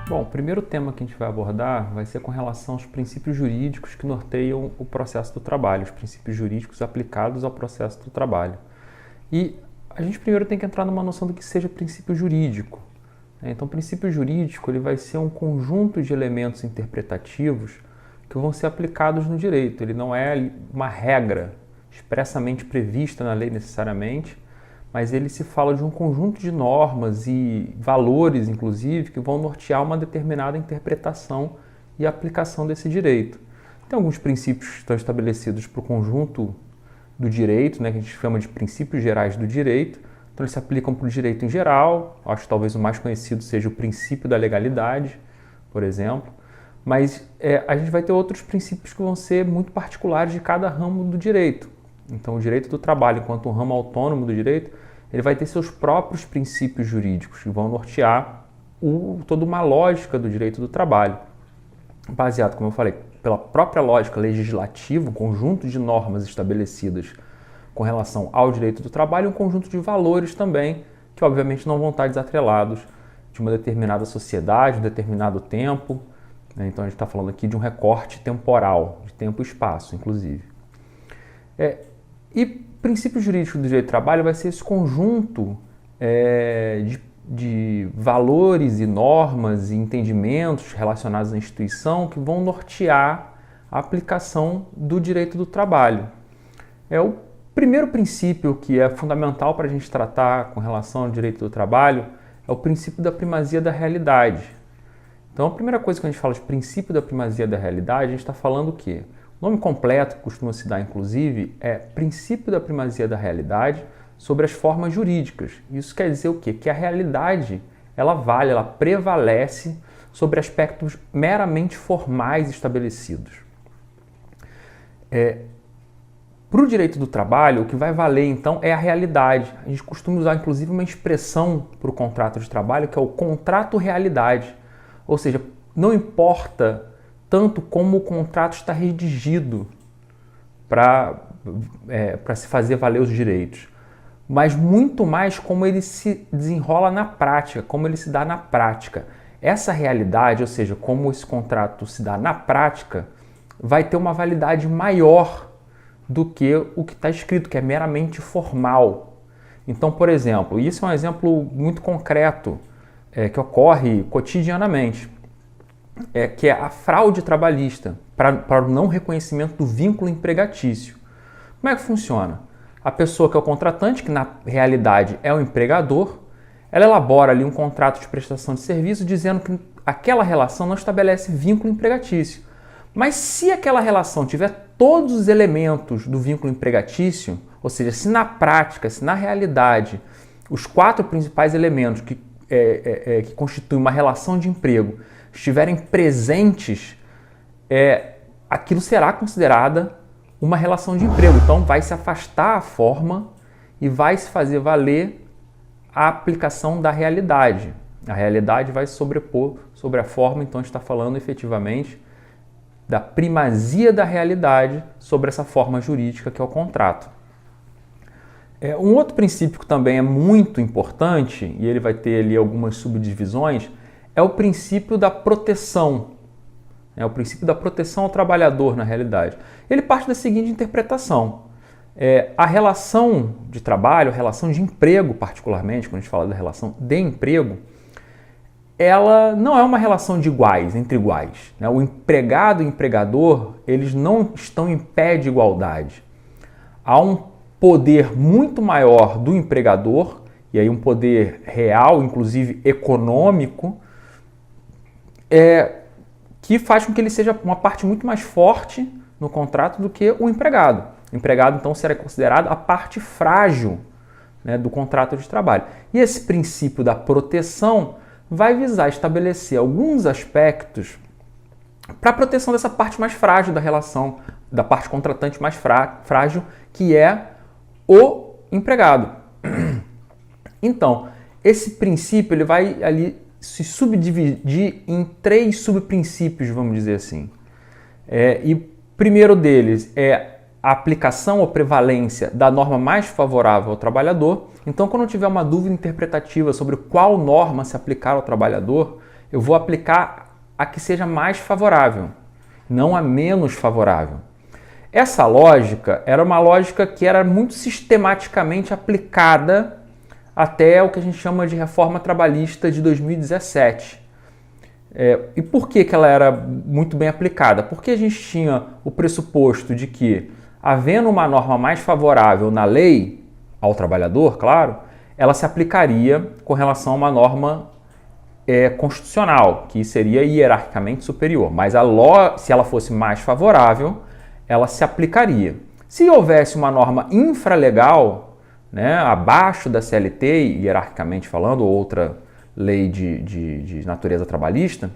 Bom, o primeiro tema que a gente vai abordar vai ser com relação aos princípios jurídicos que norteiam o processo do trabalho, os princípios jurídicos aplicados ao processo do trabalho. E a gente primeiro tem que entrar numa noção do que seja princípio jurídico. Então, o princípio jurídico ele vai ser um conjunto de elementos interpretativos que vão ser aplicados no direito. Ele não é uma regra expressamente prevista na lei necessariamente, mas ele se fala de um conjunto de normas e valores, inclusive, que vão nortear uma determinada interpretação e aplicação desse direito. Tem alguns princípios que estão estabelecidos para o conjunto do direito, que a gente chama de princípios gerais do direito. Então, eles se aplicam para o direito em geral. Acho que talvez o mais conhecido seja o princípio da legalidade, por exemplo. Mas a gente vai ter outros princípios que vão ser muito particulares de cada ramo do direito. Então, o direito do trabalho, enquanto um ramo autônomo do direito, ele vai ter seus próprios princípios jurídicos que vão nortear toda uma lógica do direito do trabalho, baseado, como eu falei, pela própria lógica legislativa, um conjunto de normas estabelecidas com relação ao direito do trabalho e um conjunto de valores também, que obviamente não vão estar desatrelados de uma determinada sociedade, um determinado tempo. Então, a gente está falando aqui de um recorte temporal, de tempo e espaço, inclusive. E princípio jurídico do direito do trabalho vai ser esse conjunto de valores e normas e entendimentos relacionados à instituição que vão nortear a aplicação do direito do trabalho. O primeiro princípio que é fundamental para a gente tratar com relação ao direito do trabalho é o princípio da primazia da realidade. Então, a primeira coisa que a gente fala de princípio da primazia da realidade, a gente está falando o quê? O nome completo que costuma se dar, inclusive, é princípio da primazia da realidade sobre as formas jurídicas. Isso quer dizer o quê? Que a realidade, ela prevalece sobre aspectos meramente formais estabelecidos. Para o direito do trabalho, o que vai valer, então, é a realidade. A gente costuma usar, inclusive, uma expressão para o contrato de trabalho, que é o contrato-realidade. Ou seja, não importa tanto como o contrato está redigido para se fazer valer os direitos, mas muito mais como ele se desenrola na prática, como ele se dá na prática. Essa realidade, ou seja, como esse contrato se dá na prática, vai ter uma validade maior do que o que está escrito, que é meramente formal. Então, por exemplo, isso é um exemplo muito concreto que ocorre cotidianamente. Que é a fraude trabalhista para o não reconhecimento do vínculo empregatício. Como é que funciona? A pessoa que é o contratante, que na realidade é o empregador, ela elabora ali um contrato de prestação de serviço dizendo que aquela relação não estabelece vínculo empregatício. Mas se aquela relação tiver todos os elementos do vínculo empregatício, ou seja, se na prática, se na realidade, os 4 principais elementos que constituem uma relação de emprego estiverem presentes, aquilo será considerada uma relação de emprego. Então, vai se afastar a forma e vai se fazer valer a aplicação da realidade. A realidade vai se sobrepor sobre a forma, então a gente está falando efetivamente da primazia da realidade sobre essa forma jurídica que é o contrato. Um outro princípio que também é muito importante, e ele vai ter ali algumas subdivisões, é o princípio da proteção. É o princípio da proteção ao trabalhador, na realidade. Ele parte da seguinte interpretação. A relação de trabalho, a relação de emprego, particularmente, quando a gente fala da relação de emprego, ela não é uma relação de iguais, entre iguais. O empregado e o empregador, eles não estão em pé de igualdade. Há um poder muito maior do empregador, e aí um poder real, inclusive econômico, que faz com que ele seja uma parte muito mais forte no contrato do que o empregado. O empregado, então, será considerado a parte frágil do contrato de trabalho. E esse princípio da proteção vai visar estabelecer alguns aspectos para a proteção dessa parte mais frágil da relação, da parte contratante mais frágil, que é o empregado. Então, esse princípio ele vai ali se subdividir em 3 subprincípios, vamos dizer assim. E o primeiro deles é a aplicação ou prevalência da norma mais favorável ao trabalhador. Então, quando eu tiver uma dúvida interpretativa sobre qual norma se aplicar ao trabalhador, eu vou aplicar a que seja mais favorável, não a menos favorável. Essa lógica era uma lógica que era muito sistematicamente aplicada até o que a gente chama de reforma trabalhista de 2017. E por que ela era muito bem aplicada? Porque a gente tinha o pressuposto de que, havendo uma norma mais favorável na lei ao trabalhador, claro, ela se aplicaria com relação a uma norma constitucional, que seria hierarquicamente superior. Mas se ela fosse mais favorável, ela se aplicaria. Se houvesse uma norma infralegal, né, abaixo da CLT, hierarquicamente falando, ou outra lei de natureza trabalhista,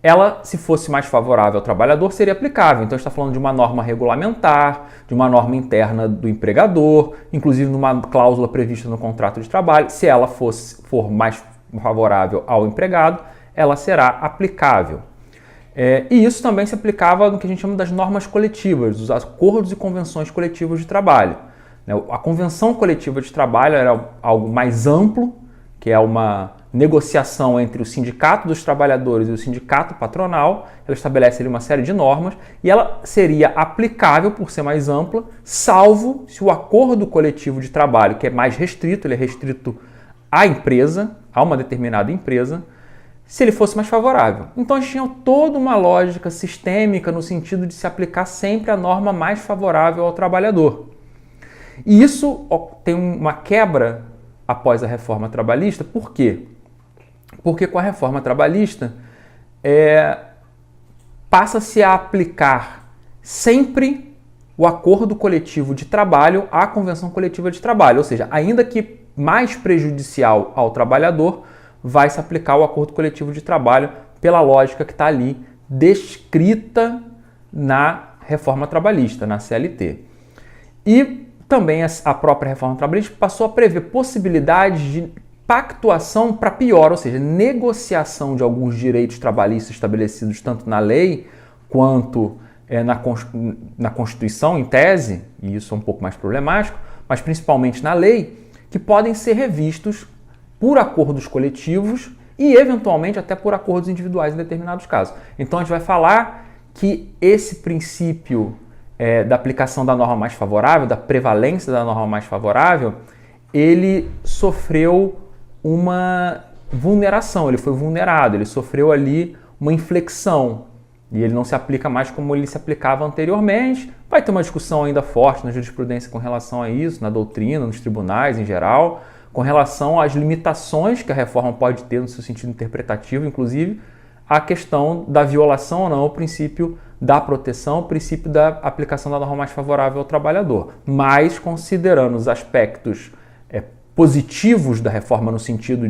ela, se fosse mais favorável ao trabalhador, seria aplicável. Então, a gente está falando de uma norma regulamentar, de uma norma interna do empregador, inclusive numa cláusula prevista no contrato de trabalho. Se ela for mais favorável ao empregado, ela será aplicável. E isso também se aplicava no que a gente chama das normas coletivas, dos acordos e convenções coletivas de trabalho. A convenção coletiva de trabalho era algo mais amplo, que é uma negociação entre o sindicato dos trabalhadores e o sindicato patronal. Ela estabelece ali uma série de normas e ela seria aplicável por ser mais ampla, salvo se o acordo coletivo de trabalho, que é mais restrito, ele é restrito à empresa, a uma determinada empresa, se ele fosse mais favorável. Então a gente tinha toda uma lógica sistêmica no sentido de se aplicar sempre a norma mais favorável ao trabalhador. E isso tem uma quebra após a reforma trabalhista. Por quê? Porque com a reforma trabalhista passa-se a aplicar sempre o acordo coletivo de trabalho à convenção coletiva de trabalho, ou seja, ainda que mais prejudicial ao trabalhador, vai se aplicar o acordo coletivo de trabalho pela lógica que está ali descrita na reforma trabalhista, na CLT. E também a própria reforma trabalhista passou a prever possibilidades de pactuação para pior, ou seja, negociação de alguns direitos trabalhistas estabelecidos tanto na lei quanto na Constituição, em tese, e isso é um pouco mais problemático, mas principalmente na lei, que podem ser revistos por acordos coletivos e, eventualmente, até por acordos individuais em determinados casos. Então, a gente vai falar que esse princípio da aplicação da norma mais favorável, da prevalência da norma mais favorável, ele sofreu uma vulneração, ele foi vulnerado, ele sofreu ali uma inflexão e ele não se aplica mais como ele se aplicava anteriormente. Vai ter uma discussão ainda forte na jurisprudência com relação a isso, na doutrina, nos tribunais em geral, com relação às limitações que a reforma pode ter no seu sentido interpretativo, inclusive a questão da violação ou não ao princípio da proteção, o princípio da aplicação da norma mais favorável ao trabalhador. Mas, considerando os aspectos positivos da reforma no sentido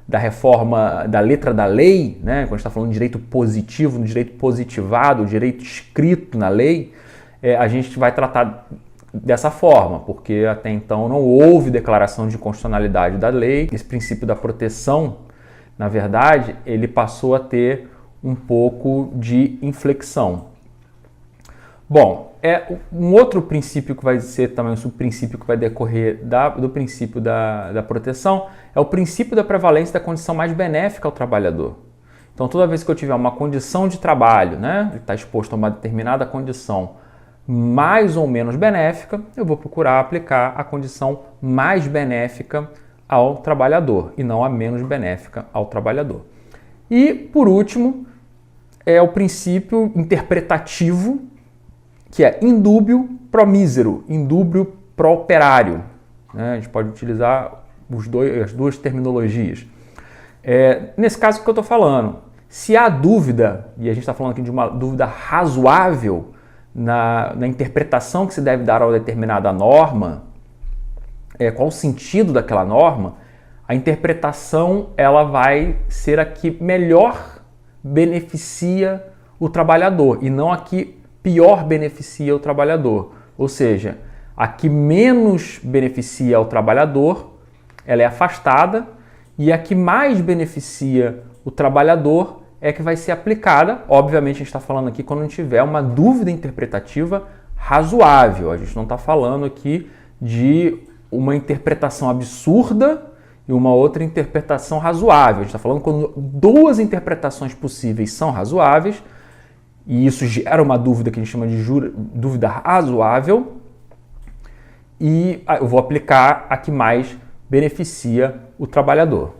da reforma da letra da lei, né? Quando a gente está falando de direito positivo, no direito positivado, direito escrito na lei, a gente vai tratar dessa forma, porque até então não houve declaração de inconstitucionalidade da lei. Esse princípio da proteção, na verdade, ele passou a ter um pouco de inflexão. Bom, um outro princípio que vai ser também um subprincípio que vai decorrer do princípio da proteção é o princípio da prevalência da condição mais benéfica ao trabalhador. Então, toda vez que eu tiver uma condição de trabalho, né, está exposto a uma determinada condição mais ou menos benéfica, eu vou procurar aplicar a condição mais benéfica ao trabalhador e não a menos benéfica ao trabalhador. E, por último, é o princípio interpretativo, que é indúbio pro mísero, indúbio pro operário. A gente pode utilizar as duas terminologias. Nesse caso, o que eu estou falando? Se há dúvida, e a gente está falando aqui de uma dúvida razoável na interpretação que se deve dar a uma determinada norma, qual o sentido daquela norma, a interpretação ela vai ser a que melhor beneficia o trabalhador e não a que pior beneficia o trabalhador. Ou seja, a que menos beneficia o trabalhador, ela é afastada, e a que mais beneficia o trabalhador é que vai ser aplicada. Obviamente, a gente está falando aqui quando tiver uma dúvida interpretativa razoável. A gente não está falando aqui de uma interpretação absurda e uma outra interpretação razoável. A gente está falando quando duas interpretações possíveis são razoáveis, e isso gera uma dúvida que a gente chama de dúvida razoável, e eu vou aplicar a que mais beneficia o trabalhador.